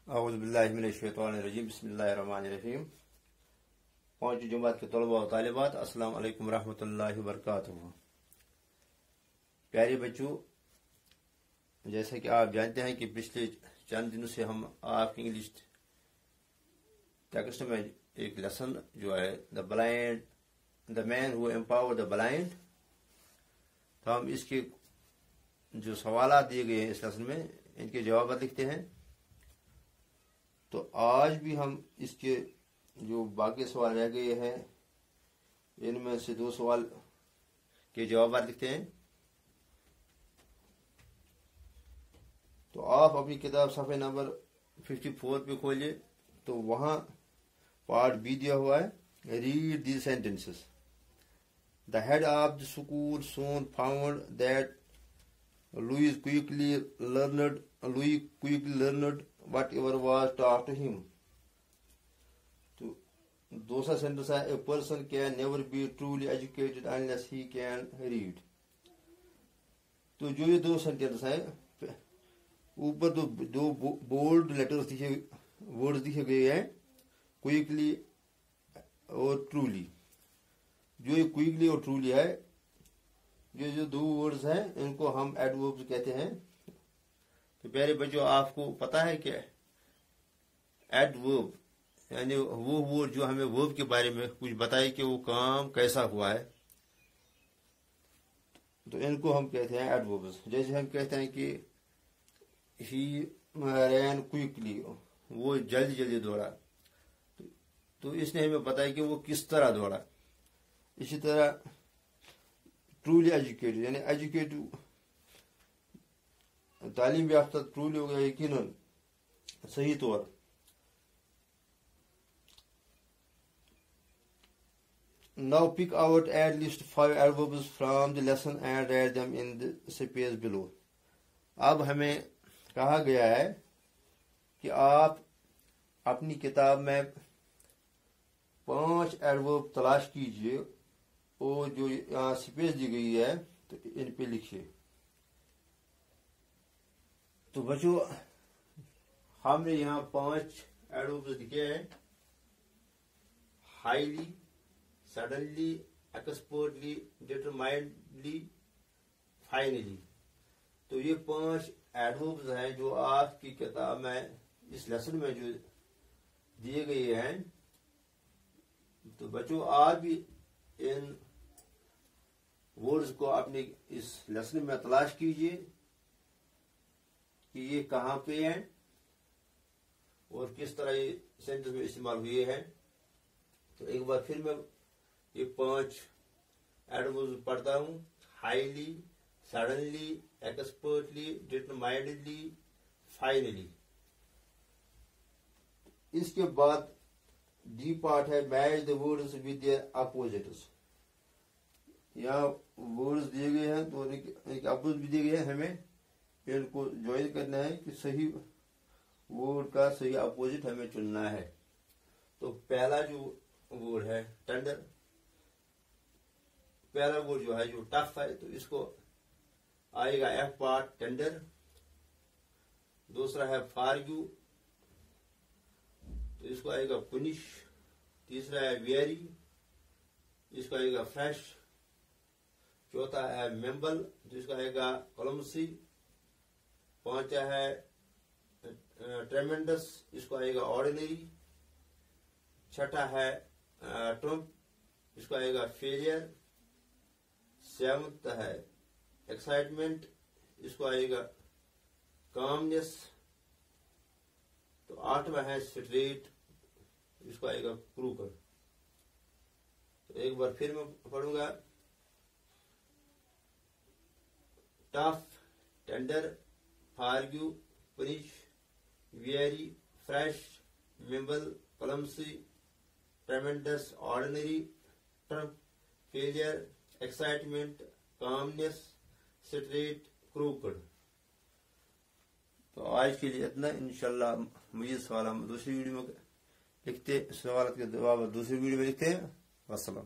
اعوذ باللہ من الشیطان الرجیم بسم اللہ الرحمن الرحیم۔ پانچ جماعت کے طلباء و طالبات، السلام علیکم ورحمۃ اللہ وبرکاتہ۔ پیارے بچوں، جیسا کہ آپ جانتے ہیں کہ پچھلے چند دنوں سے ہم آپ کی انگلش ٹیکسٹ میں ایک لیسن جو ہے دا مین ہو امپاور دا بلائنڈ، تو ہم اس کے جو سوالات دیے گئے ہیں اس لیسن میں ان کے جوابات لکھتے ہیں۔ تو آج بھی ہم اس کے جو باقی سوال رہ گئے ہیں ان میں سے دو سوال کے جوابات لکھتے ہیں۔ تو آپ اپنی کتاب صفحہ نمبر 54 پہ کھولیے، تو وہاں پارٹ بی دیا ہوا ہے، read these sentences. The head of the school soon found that Louis quickly learned whatever was taught to him. تو دوسرا سینٹینس ہے، a person can never be truly educated unless he can read. تو جو یہ دو sentence ہیں، اوپر دو bold letters words لکھے گئے ہیں، کوئکلی اور ٹرولی۔ جو یہ کوئکلی اور ٹرولی ہے، یہ جو دو ورڈز ہیں ان کو ہم ایڈوربز کہتے ہیں۔ تو پیارے بچوں، آپ کو پتا ہے کہ ایڈورب یعنی وہ ورڈ جو ہمیں ورب کے بارے میں کچھ بتائے کہ وہ کام کیسا ہوا ہے، تو ان کو ہم کہتے ہیں ایڈوربز۔ جیسے ہم کہتے ہیں کہ ہی رین کوئکلی، وہ جلدی جلدی دوڑا، تو اس نے ہمیں بتایا کہ وہ کس طرح دوڑا۔ اسی طرح ٹرولی ایجوکیٹڈ یعنی ایجوکیٹو تعلیم یافتہ ٹرولی ہو گیا یقیناً صحیح طور۔ Now pick out at least 5 adverbs from the lesson and write them in the space below۔ اب ہمیں کہا گیا ہے کہ آپ اپنی کتاب میں 5 ایڈورب تلاش کیجئے اور جو یہاں سپیس دی گئی ہے تو ان پہ لکھیے۔ تو بچوں، ہم نے یہاں 5 ایڈوربز لکھے ہیں، highly, suddenly, expertly, determinedly, finally. تو یہ 5 ایڈوربز ہیں جو آپ کی کتاب میں اس لیسن میں جو دیے گئے ہیں۔ تو بچوں، آپ بھی ان ورڈز کو اپنے اس لیسن میں تلاش کیجئے کہ یہ کہاں پہ ہیں اور کس طرح یہ سینٹنس میں استعمال ہوئے ہیں۔ تو ایک بار پھر میں یہ 5 ایڈوربز پڑھتا ہوں، highly, suddenly, expertly, determinedly, finally. اس کے بعد ڈی پارٹ ہے، match the words with their opposites. یہاں ورڈز دیے گئے ہیں تو ایک اپوزٹ بھی دیے گئے ہیں، ہمیں ان کو جوائن کرنا ہے کہ صحیح ورڈ کا صحیح اپوزٹ ہمیں چننا ہے۔ تو پہلا جو ورڈ ہے ٹینڈر، پہلا ورڈ جو ہے جو ٹف ہے، تو اس کو آئے گا ایف پارٹ ٹینڈر۔ دوسرا ہے فارگیو، تو اس کو آئے گا پنش۔ تیسرا ہے ویری، اس کو آئے گا فریش۔ چوتھا ہے ممبل، جس کو آئے گا کلمسی۔ پانچواں ہے ٹریمنڈس، اس کو آئے گا آرڈینری۔ چھٹا ہے ٹرمپ، اس کو آئے گا فیلئر۔ سیونتھ ہے ایکسائٹمنٹ، اس کو آئے گا کامنس۔ تو 8واں ہے اسٹریٹ، اس کو آئے گا کروکر۔ تو ایک بار پھر میں پڑھوں گا، tough, tender, forgive, punish, very, fresh, mumble, clumsy, tremendous, ordinary, trump, failure, excitement, commence, straight, crooked. تو آج کے لیے اتنا، انشاءاللہ مزید سوال ہم دوسری ویڈیو میں لکھتے، سوالات کے جواب دوسری ویڈیو میں لکھتے ہیں۔ والسلام۔